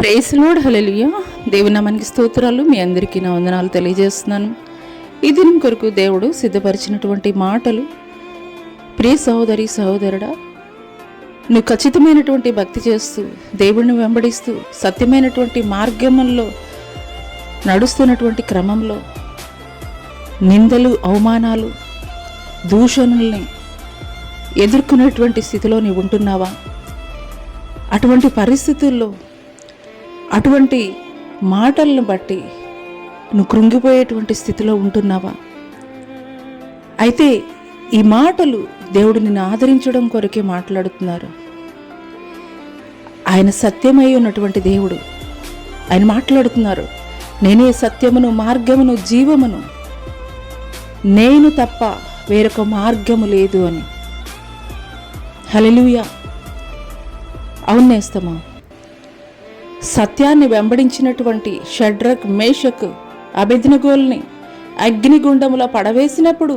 Praise lord, హల్లెలూయా. దేవుని నామానికి స్తోత్రాలు. మీ అందరికీ నా వందనాలు తెలియజేస్తున్నాను. ఈ దినం కొరకు దేవుడు సిద్ధపరిచినటువంటి మాటలు, ప్రియ సహోదరి సహోదరుడా, నువ్వు ఖచ్చితమైనటువంటి భక్తి చేస్తూ దేవుడిని వెంబడిస్తూ సత్యమైనటువంటి మార్గంలో నడుస్తున్నటువంటి క్రమంలో నిందలు, అవమానాలు, దూషణల్ని ఎదుర్కొనేటువంటి స్థితిలో నీవు ఉంటున్నావా? అటువంటి పరిస్థితుల్లో అటువంటి మాటలను బట్టి నువ్వు కృంగిపోయేటువంటి స్థితిలో ఉంటున్నావా? అయితే ఈ మాటలు దేవుడు నిన్ను ఆదరించడం కొరకే మాట్లాడుతున్నారు. ఆయన సత్యమై ఉన్నటువంటి దేవుడు. ఆయన మాట్లాడుతున్నారు, నేనే సత్యమును, మార్గమును, జీవమును, నేను తప్ప వేరొక మార్గము లేదు అని. హల్లెలూయా. అవునేస్తమా? సత్యాన్ని వెంబడించినటువంటి షడ్రక్, మేషక్, అబేద్నెగోల్ని అగ్నిగుండములో పడవేసినప్పుడు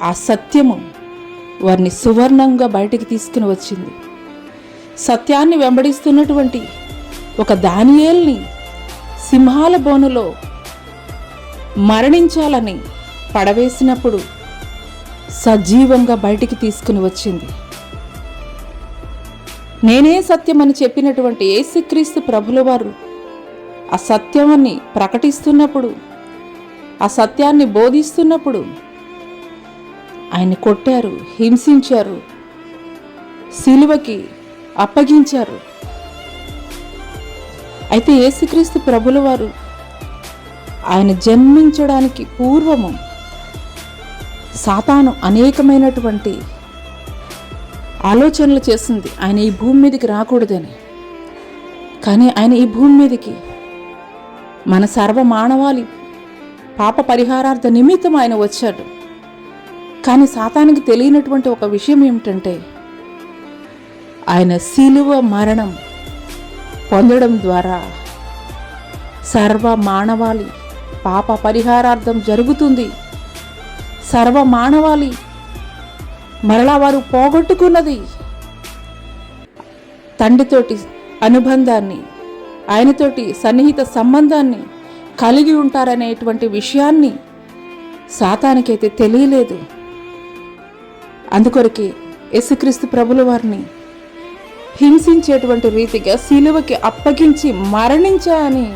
ఆ సత్యము వారిని సువర్ణంగా బయటికి తీసుకుని వచ్చింది. సత్యాన్ని వెంబడిస్తున్నటువంటి ఒక దానియేల్ని సింహాల బోనులో మరణించాలని పడవేసినప్పుడు సజీవంగా బయటికి తీసుకుని వచ్చింది. నేనే సత్యమని చెప్పినటువంటి యేసుక్రీస్తు ప్రభుల వారు ఆ సత్యాన్ని ప్రకటిస్తున్నప్పుడు, ఆ సత్యాన్ని బోధిస్తున్నప్పుడు ఆయన కొట్టారు, హింసించారు, సిలువకి అప్పగించారు. అయితే యేసుక్రీస్తు ప్రభుల వారు ఆయన జన్మించడానికి పూర్వము సాతాను అనేకమైనటువంటి ఆలోచనలు చేసింది ఆయన ఈ భూమి మీదకి రాకూడదని. కానీ ఆయన ఈ భూమి మీదకి మన సర్వ మానవాళి పాప పరిహారార్థ నిమిత్తం ఆయన వచ్చాడు. కానీ సాతానికి తెలియనటువంటి ఒక విషయం ఏమిటంటే, ఆయన శిలువ మరణం పొందడం ద్వారా సర్వ మానవాళి పాప పరిహారార్థం జరుగుతుంది. సర్వ మానవాళి మరలా వారు పోగొట్టుకున్నది తండ్రితోటి అనుబంధాన్ని, ఆయనతోటి సన్నిహిత సంబంధాన్ని కలిగి ఉంటారనేటువంటి విషయాన్ని సాతానికైతే తెలియలేదు. అందుకొరకే యేసుక్రీస్తు ప్రభుల వారిని హింసించేటువంటి రీతిగా సిలువకి అప్పగించి మరణించాయని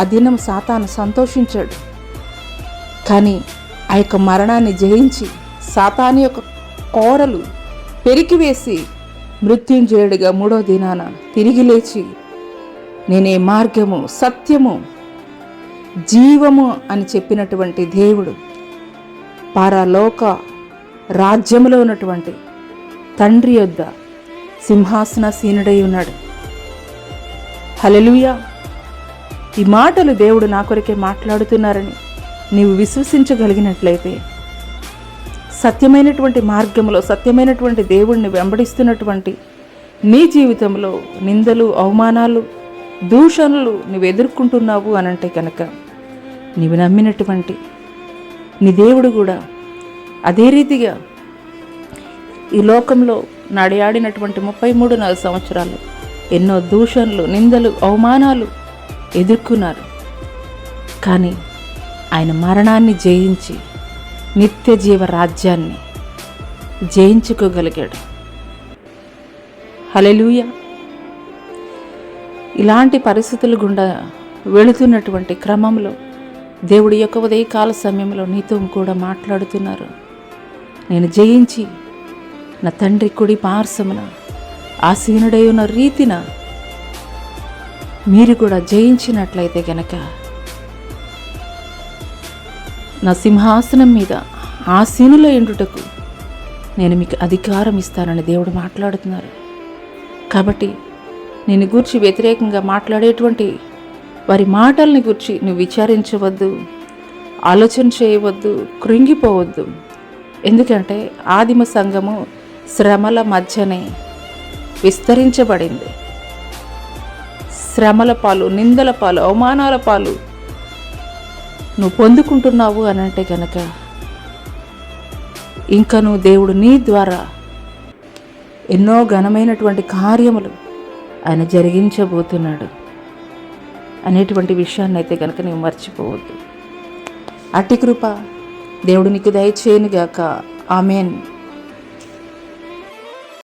ఆ దినం సాతాను సంతోషించాడు. కానీ ఆ యొక్క మరణాన్ని జయించి సాతాను యొక్క కోరలు పెరికివేసి మృత్యుంజయుడిగా 3వ దినాన తిరిగి లేచి, నేనే మార్గము, సత్యము, జీవము అని చెప్పినటువంటి దేవుడు పరలోక రాజ్యములో ఉన్నటువంటి తండ్రి యొద్ద సింహాసనాసీనుడై ఉన్నాడు. హల్లెలూయా. ఈ మాటలు దేవుడు నా కొరకే మాట్లాడుతున్నారని నీవు విశ్వసించగలిగినట్లయితే, సత్యమైనటువంటి మార్గంలో సత్యమైనటువంటి దేవుడిని వెంబడిస్తున్నటువంటి నీ జీవితంలో నిందలు, అవమానాలు, దూషణలు నువ్వు ఎదుర్కొంటున్నావు అనంటే కనుక, నీవు నమ్మినటువంటి నీ దేవుడు కూడా అదే రీతిగా ఈ లోకంలో నడయాడినటువంటి 33 సంవత్సరాలు ఎన్నో దూషణలు, నిందలు, అవమానాలు ఎదుర్కొన్నారు. కానీ ఆయన మరణాన్ని జయించి నిత్య జీవ రాజ్యాన్ని జయించుకోగలిగాడు. హల్లెలూయా. ఇలాంటి పరిస్థితుల గుండా వెళుతున్నటువంటి క్రమంలో దేవుడి యొక్క ఉదయకాల సమయంలో నీతో కూడా మాట్లాడుతున్నారు. నేను జయించి నా తండ్రి కుడి పార్శ్వమున ఆసీనుడై ఉన్న రీతిన మీరు కూడా జయించినట్లయితే గనక నా సింహాసనం మీద ఆసీనులై ఉండుటకు నేను మీకు అధికారం ఇస్తానని దేవుడు మాట్లాడుతున్నారు. కాబట్టి నేను గూర్చి వ్యతిరేకంగా మాట్లాడేటువంటి వారి మాటల్ని గురించి నువ్వు విచారించవద్దు, ఆలోచన చేయవద్దు, కృంగిపోవద్దు. ఎందుకంటే ఆదిమ సంఘము శ్రమల మధ్యనే విస్తరించబడింది. శ్రమల పాలు, నిందల పాలు, అవమానాల పాలు నువ్వు పొందుకుంటున్నావు అనంటే కనుక, ఇంకా నువ్వు దేవుడు నీ ద్వారా ఎన్నో ఘనమైనటువంటి కార్యములు ఆయన జరిగించబోతున్నాడు అనేటువంటి విషయాన్ని అయితే కనుక నీవు మర్చిపోవద్దు. అట్టి కృప దేవుడు నీకు దయచేయునుగాక. ఆమెన్.